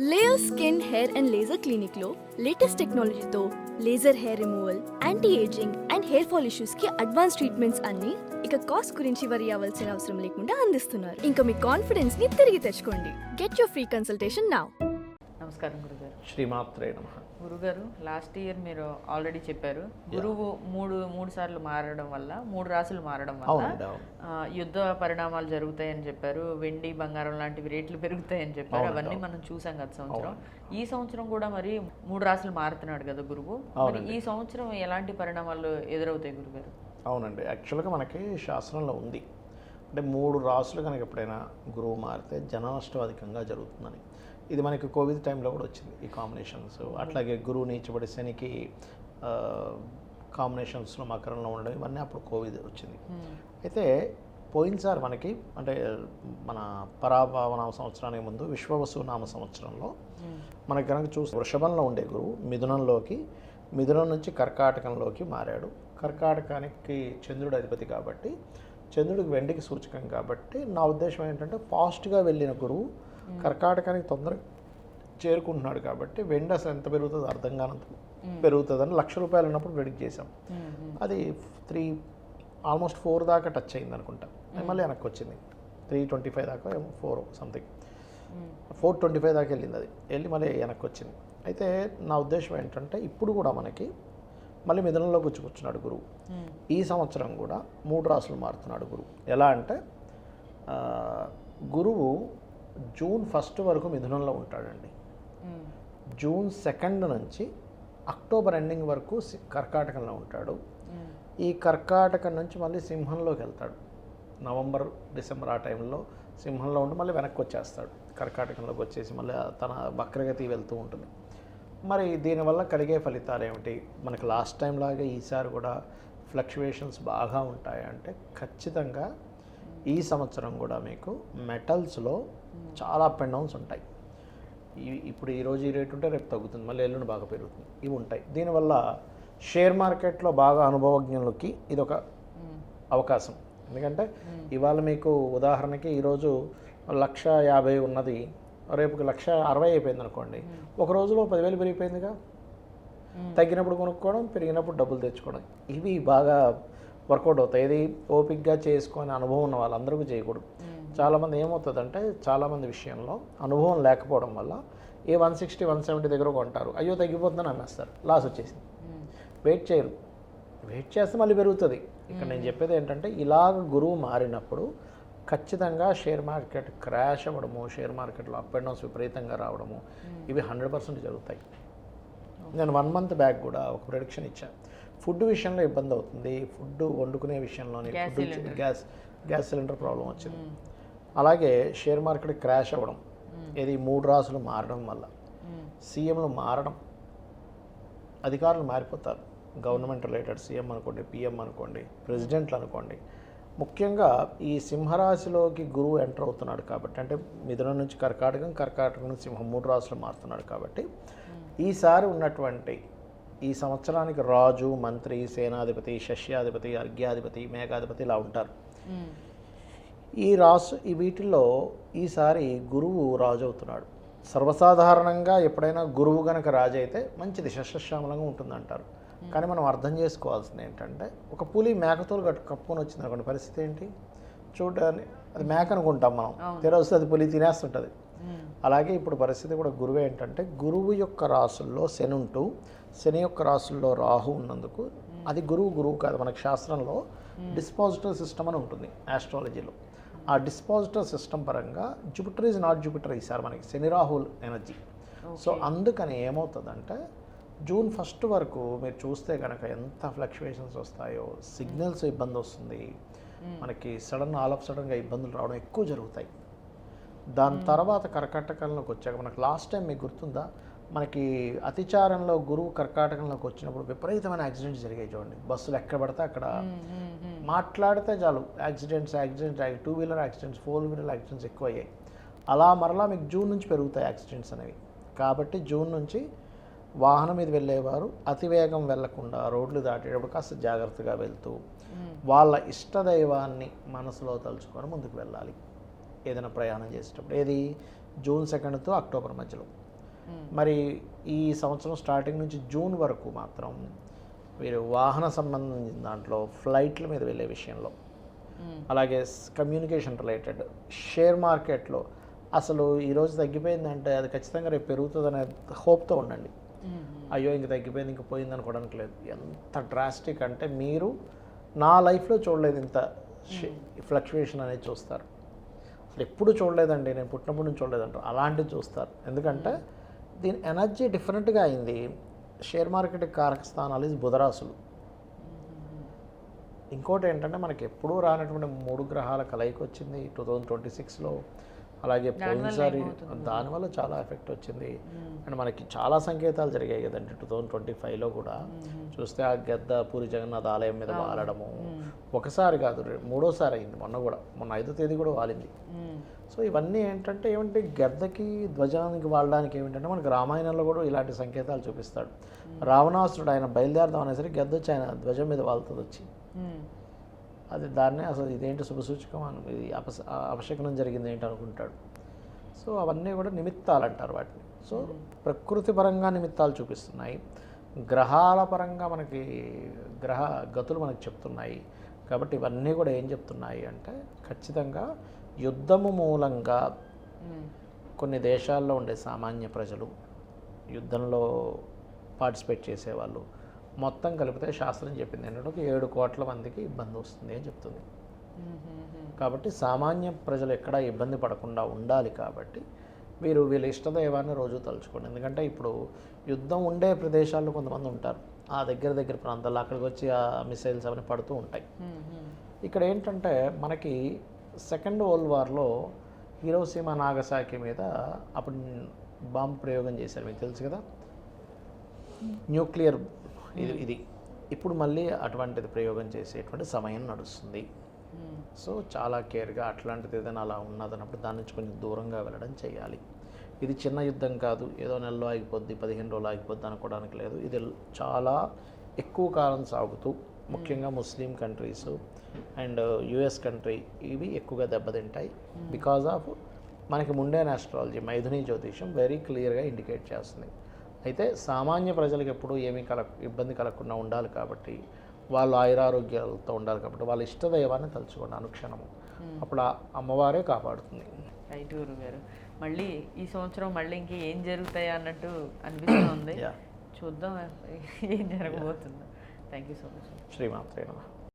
Layer skin hair and laser clinic లో latest టెక్నాలజీతో laser hair removal, anti ageing and hair fall issues కి advance treatments అన్ని ఇక cost గురించి వరి అవ్వాల్సిన అవసరం లేకుండా అందిస్తున్నారు. ఇంకా మీ కాన్ఫిడెన్స్ ని తిరిగి తెచ్చుకోండి. Get your free consultation now. నమస్కారం గురుగారు. శ్రీమాత్రే నమః. గురుగారు, లాస్ట్ ఇయర్ మీరు ఆల్రెడీ చెప్పారు, గురువు మూడు సార్లు మారడం వల్ల, 3 రాశులు మారడం వల్ల యుద్ధ పరిణామాలు జరుగుతాయని చెప్పారు. వెండి, బంగారం లాంటివి రేట్లు పెరుగుతాయని చెప్పారు. అవన్నీ మనం చూసాం గత సంవత్సరం. ఈ సంవత్సరం కూడా మరి 3 రాశులు మారుతున్నాడు కదా గురువు. మరి ఈ సంవత్సరం ఎలాంటి పరిణామాలు ఎదురవుతాయి గురుగారు? అవునండి, యాక్చువల్గా మనకి శాస్త్రంలో ఉంది, అంటే 3 రాసులు కనుక ఎప్పుడైనా గురువు మారితే జన నష్టం అధికంగా జరుగుతుందని. ఇది మనకి కోవిడ్ టైంలో కూడా వచ్చింది ఈ కాంబినేషన్స్. అట్లాగే గురువు నీచబడి శనికి కాంబినేషన్స్లో మకరంలో ఉండడం, ఇవన్నీ అప్పుడు కోవిడ్ వచ్చింది. అయితే పోయినసారి మనకి అంటే మన పరాభావ నామ సంవత్సరానికి ముందు విశ్వవసు నామ సంవత్సరంలో మనకి కనుక చూస్తే వృషభంలో ఉండే గురువు మిథునం నుంచి కర్కాటకంలోకి మారాడు. కర్కాటకానికి చంద్రుడు అధిపతి కాబట్టి, చంద్రుడికి వెండికి సూచకం కాబట్టి, నా ఉద్దేశం ఏంటంటే ఫాస్ట్గా వెళ్ళిన గురువు కర్కాటకానికి తొందరగా చేరుకుంటున్నాడు కాబట్టి వెండి అసలు ఎంత పెరుగుతుందో అర్థం కానంత పెరుగుతుందని ₹1,00,000 ఉన్నప్పుడు ప్రెడిక్ట్ చేసాం. అది ఆల్మోస్ట్ 4 దాకా టచ్ అయింది అనుకుంటా. మళ్ళీ వెనక్కి వచ్చింది 325 దాకా, 4 సంథింగ్ 425 దాకా వెళ్ళింది. అది వెళ్ళి మళ్ళీ వెనక్కి వచ్చింది. అయితే నా ఉద్దేశం ఏంటంటే ఇప్పుడు కూడా మనకి మళ్ళీ మిథునంలోకి వచ్చి కూర్చున్నాడు గురువు. ఈ సంవత్సరం కూడా 3 రాసులు మారుతున్నాడు గురువు. ఎలా అంటే గురువు జూన్ 1 వరకు మిథునంలో ఉంటాడండి. జూన్ 2 నుంచి అక్టోబర్ ఎండింగ్ వరకు కర్కాటకంలో ఉంటాడు. ఈ కర్కాటకం నుంచి మళ్ళీ సింహంలోకి వెళ్తాడు. నవంబర్, డిసెంబర్ ఆ టైంలో సింహంలో ఉండి మళ్ళీ వెనక్కి వచ్చేస్తాడు. కర్కాటకంలోకి వచ్చేసి మళ్ళీ తన వక్రగతి వెళ్తూ ఉంటుంది. మరి దీనివల్ల కలిగే ఫలితాలు ఏమిటి? మనకి లాస్ట్ టైం లాగా ఈసారి కూడా ఫ్లక్చువేషన్స్ బాగా ఉంటాయంటే ఖచ్చితంగా ఈ సంవత్సరం కూడా మీకు మెటల్స్లో చాలా అప్ అండ్ డౌన్స్ ఉంటాయి. ఇప్పుడు ఈరోజు ఈ రేటు ఉంటే రేపు తగ్గుతుంది, మళ్ళీ ఎల్లుండి బాగా పెరుగుతుంది, ఇవి ఉంటాయి. దీనివల్ల షేర్ మార్కెట్లో బాగా అనుభవజ్ఞులకి ఇది ఒక అవకాశం. ఎందుకంటే ఇవాళ మీకు ఉదాహరణకి ఈరోజు 1,50,000 ఉన్నది రేపుకి 1,60,000 అయిపోయింది అనుకోండి. ఒక రోజులో 10,000 పెరిగిపోయిందిగా. తగ్గినప్పుడు కొనుక్కోవడం, పెరిగినప్పుడు డబ్బులు తెచ్చుకోవడం, ఇవి బాగా వర్కౌట్ అవుతాయి. ఇది ఓపిక్గా చేసుకొని అనుభవం ఉన్న వాళ్ళందరికీ చేయకూడదు. చాలామంది ఏమవుతుందంటే చాలామంది విషయంలో అనుభవం లేకపోవడం వల్ల 160, 170 దగ్గర కొంటారు, అయ్యో తగ్గిపోతుందని అమ్మేస్తారు, లాస్ వచ్చేసింది. వెయిట్ చేయరు, వెయిట్ చేస్తే మళ్ళీ పెరుగుతుంది. ఇక్కడ నేను చెప్పేది ఏంటంటే ఇలాగ గురువు మారినప్పుడు ఖచ్చితంగా షేర్ మార్కెట్ క్రాష్ అవ్వడము, షేర్ మార్కెట్లో అప్ అండ్ డౌన్స్ విపరీతంగా రావడము, ఇవి 100% జరుగుతాయి. నేను 1 మంత్ బ్యాక్ కూడా ఒక ప్రెడిక్షన్ ఇచ్చాను. ఫుడ్ విషయంలో ఇబ్బంది అవుతుంది, ఫుడ్ వండుకునే విషయంలోనే గ్యాస్ సిలిండర్ ప్రాబ్లం వచ్చింది. అలాగే షేర్ మార్కెట్ క్రాష్ అవ్వడం, ఇది 3 రాసులు మారడం వల్ల, సీఎంలు మారడం, అధికారులు మారిపోతారు. గవర్నమెంట్ రిలేటెడ్ సీఎం అనుకోండి, పిఎం అనుకోండి, ప్రెసిడెంట్లు అనుకోండి. ముఖ్యంగా ఈ సింహరాశిలోకి గురువు ఎంటర్ అవుతున్నాడు కాబట్టి, అంటే మిథునం నుంచి కర్కాటకం నుంచి సింహం 3 రాసులు మారుతున్నాడు కాబట్టి, ఈసారి ఉన్నటువంటి ఈ సంవత్సరానికి రాజు, మంత్రి, సేనాధిపతి, షష్యాధిపతి, అర్ఘ్యాధిపతి, మేఘాధిపతి ఇలా ఉంటారు. ఈ వీటిల్లో ఈసారి గురువు రాజు అవుతున్నాడు. సర్వసాధారణంగా ఎప్పుడైనా గురువు గనక రాజు అయితే మంచిది, శస్యశ్యామలంగా ఉంటుందంటారు. కానీ మనం అర్థం చేసుకోవాల్సింది ఏంటంటే, ఒక పులి మేకతోలు కప్పుకొని వచ్చింది అనుకోండి, పరిస్థితి ఏంటి? చూడడానికి అది మేక అనుకుంటాం మనం, తెరవస్తే అది పులి తినేస్తుంటుంది. అలాగే ఇప్పుడు పరిస్థితి కూడా గురువు ఏంటంటే, గురువు యొక్క రాసుల్లో శని ఉంటూ శని యొక్క రాసుల్లో రాహు ఉన్నందుకు అది గురువు కాదు. మనకి శాస్త్రంలో డిస్పాజిటివ్ సిస్టమ్ అని ఉంటుంది ఆస్ట్రాలజీలో. ఆ డిస్పాజిటివ్ సిస్టమ్ పరంగా జూపిటర్ ఈజ్ నాట్ జూపిటర్ ఈసారి మనకి శని రాహుల్ ఎనర్జీ. సో అందుకని ఏమవుతుందంటే జూన్ 1 వరకు మీరు చూస్తే కనుక ఎంత ఫ్లక్చువేషన్స్ వస్తాయో, సిగ్నల్స్ ఇబ్బంది వస్తుంది మనకి, ఆల్ ఆఫ్ సడన్గా ఇబ్బందులు రావడం ఎక్కువ జరుగుతాయి. దాని తర్వాత కర్కాటకంలోకి వచ్చాక మనకు లాస్ట్ టైం మీకు గుర్తుందా, మనకి అతిచారంలో గురువు కర్కాటకంలోకి వచ్చినప్పుడు విపరీతమైన యాక్సిడెంట్స్ జరిగాయి చూడండి. బస్సులు ఎక్కడ పడితే అక్కడ మాట్లాడితే చాలు accidents, 2 wheeler accidents, 4 wheeler accidents ఎక్కువ అయ్యాయి. అలా మరలా మీకు జూన్ నుంచి పెరుగుతాయి యాక్సిడెంట్స్ అనేవి. కాబట్టి జూన్ నుంచి వాహనం మీద వెళ్ళేవారు అతివేగం వెళ్లకుండా రోడ్లు దాటేటప్పుడు కాస్త జాగ్రత్తగా వెళ్తూ వాళ్ళ ఇష్టదైవాన్ని మనసులో తలుచుకొని ముందుకు వెళ్ళాలి ఏదైనా ప్రయాణం చేసేటప్పుడు. ఏది జూన్ 2 తో అక్టోబర్ మధ్యలో. మరి ఈ సంవత్సరం స్టార్టింగ్ నుంచి జూన్ వరకు మాత్రం మీరు వాహన సంబంధించిన దాంట్లో ఫ్లైట్ల మీద వెళ్ళే విషయంలో, అలాగే కమ్యూనికేషన్ రిలేటెడ్, షేర్ మార్కెట్లో అసలు ఈరోజు తగ్గిపోయిందంటే అది ఖచ్చితంగా రేపు పెరుగుతుందనే హోప్తో ఉండండి. అయ్యో ఇంక తగ్గిపోయింది, ఇంక పోయింది అనుకోవడానికి లేదు. ఎంత డ్రాస్టిక్ అంటే మీరు నా లైఫ్లో చూడలేదు ఇంత ఫ్లక్చువేషన్ అనేది చూస్తారు. అసలు ఎప్పుడు చూడలేదండి, నేను పుట్టినప్పటి నుంచి చూడలేదంటారు, అలాంటివి చూస్తారు. ఎందుకంటే దీని ఎనర్జీ డిఫరెంట్గా అయింది. షేర్ మార్కెట్ కారక స్థానాలు ఇది బుధరాశులు. ఇంకోటి ఏంటంటే మనకి ఎప్పుడూ రానటువంటి 3 గ్రహాల కలయిక వచ్చింది 2026లో. అలాగే పోయినసారి దానివల్ల చాలా ఎఫెక్ట్ వచ్చింది. అండ్ మనకి చాలా సంకేతాలు జరిగాయి కదండి 2025లో కూడా. చూస్తే ఆ గద్ద పూరి జగన్నాథ్ ఆలయం మీద వాలడము ఒకసారి కాదు, మూడోసారి అయింది. మొన్న 5వ తేదీ కూడా వాలింది. సో ఇవన్నీ ఏంటంటే గద్దకి ధ్వజానికి వాడడానికి ఏమిటంటే మనకి రామాయణంలో కూడా ఇలాంటి సంకేతాలు చూపిస్తాడు. రావణాసురుడు ఆయన బయలుదేరదాం అనేసరికి గద్ద వచ్చి ఆయన ధ్వజం మీద వాళ్తుంది వచ్చి. అది దాన్నే అసలు ఇదేంటి శుభసూచకం అని, ఇది అపశకనం జరిగింది ఏంటి అనుకుంటాడు. సో అవన్నీ కూడా నిమిత్తాలు అంటారు వాటిని. సో ప్రకృతి పరంగా నిమిత్తాలు చూపిస్తున్నాయి, గ్రహాల పరంగా మనకి గ్రహ గతులు మనకి చెప్తున్నాయి. కాబట్టి ఇవన్నీ కూడా ఏం చెప్తున్నాయి అంటే ఖచ్చితంగా యుద్ధము మూలంగా కొన్ని దేశాల్లో ఉండే సామాన్య ప్రజలు, యుద్ధంలో పార్టిసిపేట్ చేసేవాళ్ళు మొత్తం కలిపితే శాస్త్రం చెప్పింది ఏంటంటే 7 కోట్ల మందికి ఇబ్బంది వస్తుంది అని చెప్తుంది. కాబట్టి సామాన్య ప్రజలు ఎక్కడా ఇబ్బంది పడకుండా ఉండాలి. కాబట్టి మీరు వీళ్ళ ఇష్టదైవాన్ని రోజు తలుచుకోండి. ఎందుకంటే ఇప్పుడు యుద్ధం ఉండే ప్రదేశాల్లో కొంతమంది ఉంటారు, ఆ దగ్గర ప్రాంతాల్లో అక్కడికి వచ్చి ఆ మిసైల్స్ అవన్నీ పడుతూ ఉంటాయి. ఇక్కడ ఏంటంటే మనకి సెకండ్ వరల్డ్ వార్లో హీరోషిమా నాగసాకి మీద అప్పుడు బాంబు ప్రయోగం చేశారు, మీకు తెలుసు కదా, న్యూక్లియర్ ఇది. ఇప్పుడు మళ్ళీ అటువంటిది ప్రయోగం చేసేటువంటి సమయం నడుస్తుంది. సో చాలా కేర్గా అట్లాంటిది ఏదైనా అలా ఉన్నదన్నప్పుడు దాని నుంచి కొంచెం దూరంగా వెళ్ళడం చేయాలి. ఇది చిన్న యుద్ధం కాదు, ఏదో నెలలో ఆగిపోద్ది 15 రోజులు ఆగిపోద్ది అనుకోవడానికి లేదు. ఇది చాలా ఎక్కువ కాలం సాగుతూ ముఖ్యంగా Muslim countries and US country ఇవి ఎక్కువగా దెబ్బతింటాయి. బికాజ్ ఆఫ్ మనకి ముండేన్ ఆస్ట్రాలజీ, మైథుని జ్యోతిషం వెరీ క్లియర్గా ఇండికేట్ చేస్తుంది. అయితే సామాన్య ప్రజలకు ఎప్పుడూ ఏమీ ఇబ్బంది కలగకుండా ఉండాలి. కాబట్టి వాళ్ళు ఆయురారోగ్యాలతో ఉండాలి. కాబట్టి వాళ్ళ ఇష్టదైవాన్ని తలుచుకోండి అనుక్షణము, అప్పుడు ఆ అమ్మవారే కాపాడుతుంది. రైట్ గురుగారు, మళ్ళీ ఈ సంవత్సరం మళ్ళీ ఇంక ఏం జరుగుతాయి అన్నట్టు అనిపిస్తుంది. చూద్దాం ఏం జరగబోతుందో. Thank you so much. శ్రీమాత్రే నమః.